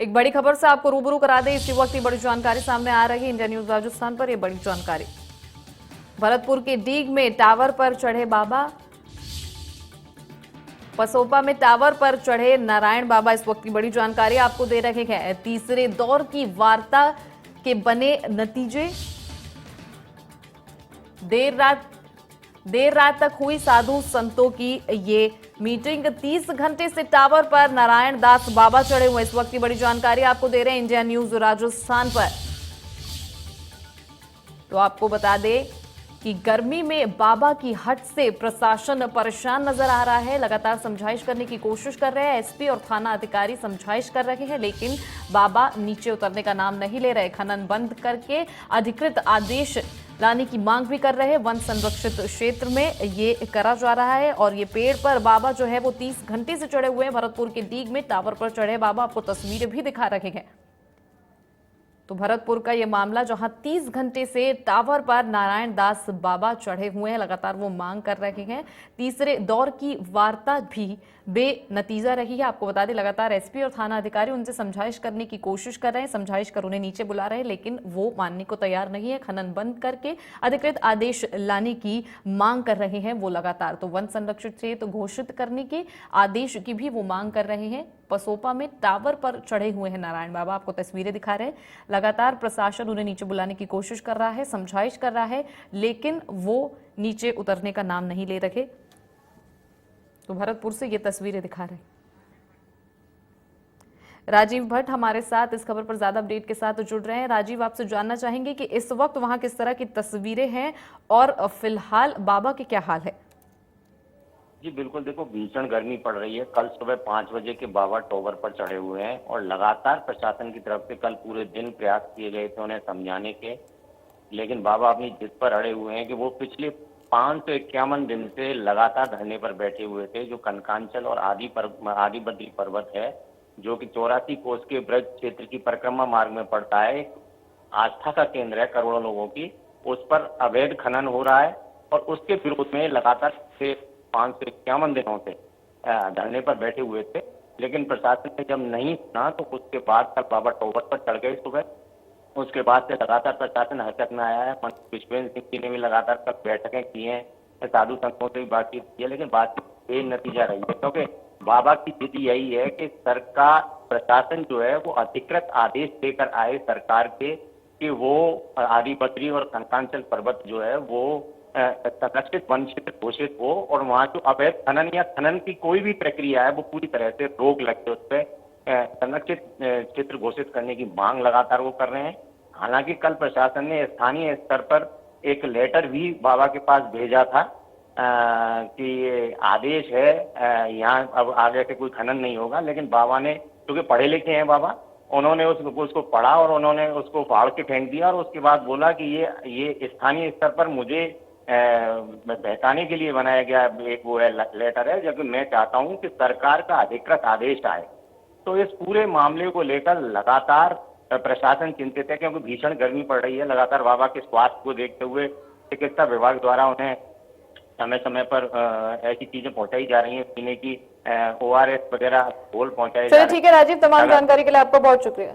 एक बड़ी खबर से आपको रूबरू करा दें। इसी वक्त ये बड़ी जानकारी सामने आ रही है इंडिया न्यूज राजस्थान पर। यह बड़ी जानकारी, भरतपुर के डीग में टावर पर चढ़े बाबा, पसोपा में टावर पर चढ़े नारायण बाबा। इस वक्त की बड़ी जानकारी आपको दे रहे हैं। तीसरे दौर की वार्ता के बने नतीजे। देर रात तक हुई साधु संतों की ये मीटिंग। 30 घंटे से टावर पर नारायण दास बाबा चढ़े हुए। इस वक्त की बड़ी जानकारी आपको दे रहे हैं इंडिया न्यूज राजस्थान पर। तो आपको बता दें कि गर्मी में बाबा की हट से प्रशासन परेशान नजर आ रहा है। लगातार समझाइश करने की कोशिश कर रहे हैं। एसपी और थाना अधिकारी समझाइश कर रहे हैं, लेकिन बाबा नीचे उतरने का नाम नहीं ले रहे। खनन बंद करके अधिकृत आदेश लाने की मांग भी कर रहे हैं। वन संरक्षित क्षेत्र में ये करा जा रहा है और ये पेड़ पर बाबा जो है वो 30 घंटे से चढ़े हुए हैं। भरतपुर के डीग में टावर पर चढ़े बाबा, आपको तस्वीरें भी दिखा रहे हैं। तो भरतपुर का ये मामला, जहां 30 घंटे से टावर पर नारायण दास बाबा चढ़े हुए हैं। लगातार वो मांग कर रहे हैं। तीसरे दौर की वार्ता भी बेनतीजा रही है। आपको बता दें, लगातार एसपी और थाना अधिकारी उनसे समझाइश करने की कोशिश कर रहे हैं, समझाइश कर उन्हें नीचे बुला रहे हैं, लेकिन वो मानने को तैयार नहीं है। खनन बंद करके अधिकृत आदेश लाने की मांग कर रहे हैं वो लगातार। तो वन संरक्षित क्षेत्र घोषित करने के आदेश की भी वो मांग कर रहे हैं। पसोपा में टावर पर चढ़े हुए हैं नारायण बाबा, आपको तस्वीरें दिखा रहे हैं। लगातार प्रशासन उन्हें नीचे बुलाने की कोशिश कर रहा है, समझाइश कर रहा है, लेकिन वो नीचे उतरने का नाम नहीं ले रहे। तो भरतपुर से ये तस्वीरें दिखा रहे हैं। राजीव भट्ट हमारे साथ इस खबर पर ज्यादा अपडेट के साथ जुड़ रहे हैं। राजीव, आपसे जानना चाहेंगे कि इस वक्त वहां किस तरह की तस्वीरें हैं और फिलहाल बाबा के क्या हाल है? जी बिल्कुल, देखो भीषण गर्मी पड़ रही है। कल सुबह 5 बजे के बाबा टॉवर पर चढ़े हुए हैं और लगातार प्रशासन की तरफ से कल पूरे दिन प्रयास किए गए थे उन्हें समझाने के, लेकिन बाबा अपनी जिद पर अड़े हुए हैं कि वो पिछले 551 दिन से लगातार धरने पर बैठे हुए थे। जो कनकांचल और आदिबद्री पर्वत है, जो कि 84 कोस के ब्रज क्षेत्र की परिक्रमा मार्ग में पड़ता है, आस्था का केंद्र है करोड़ों लोगों की, उस पर अवैध खनन हो रहा है और उसके विरोध में लगातार 551 दिनों से धरने पर बैठे हुए थे। लेकिन प्रशासन ने जब नहीं सुना तो उसके बाद तक बाबा टॉवर पर चढ़ गए सुबह। उसके बाद से लगातार प्रशासन हरकत में आया है। मंत्री विश्वेंद्र सिंह जी ने भी लगातार कल बैठकें की हैं, साधु संतों से भी बातचीत की है, लेकिन बातचीत बेनतीजा रही है, क्योंकि बाबा की जिद यही है कि सरकार प्रशासन जो है वो अधिकृत आदेश देकर आए सरकार के कि वो आदिबद्री और कनकांचल पर्वत जो है वो संरक्षित वन क्षेत्र घोषित हो और वहाँ जो अवैध खनन या खनन की कोई भी प्रक्रिया है वो पूरी तरह से रोक लगे, उस पर संरक्षित क्षेत्र घोषित करने की मांग लगातार वो कर रहे हैं। हालांकि कल प्रशासन ने स्थानीय स्तर पर एक लेटर भी बाबा के पास भेजा था कि ये आदेश है, यहाँ अब आगे से कोई खनन नहीं होगा, लेकिन बाबा ने, क्योंकि पढ़े लिखे हैं बाबा, उन्होंने उसको पढ़ा और उन्होंने उसको फाड़ के फेंक दिया और उसके बाद बोला कि ये स्थानीय स्तर पर मुझे बहकाने के लिए बनाया गया एक वो है लेटर है, जबकि मैं चाहता हूं कि सरकार का अधिकृत आदेश आए। तो इस पूरे मामले को लेकर लगातार प्रशासन चिंतित है, क्योंकि भीषण गर्मी पड़ रही है। लगातार बाबा के स्वास्थ्य को देखते हुए चिकित्सा विभाग द्वारा उन्हें समय समय पर ऐसी चीजें पहुंचाई जा रही हैं, पीने की ORS वगैरह घोल पहुंचाए जा रहे हैं। चलिए ठीक है राजीव, तमाम जानकारी के लिए आपका बहुत शुक्रिया।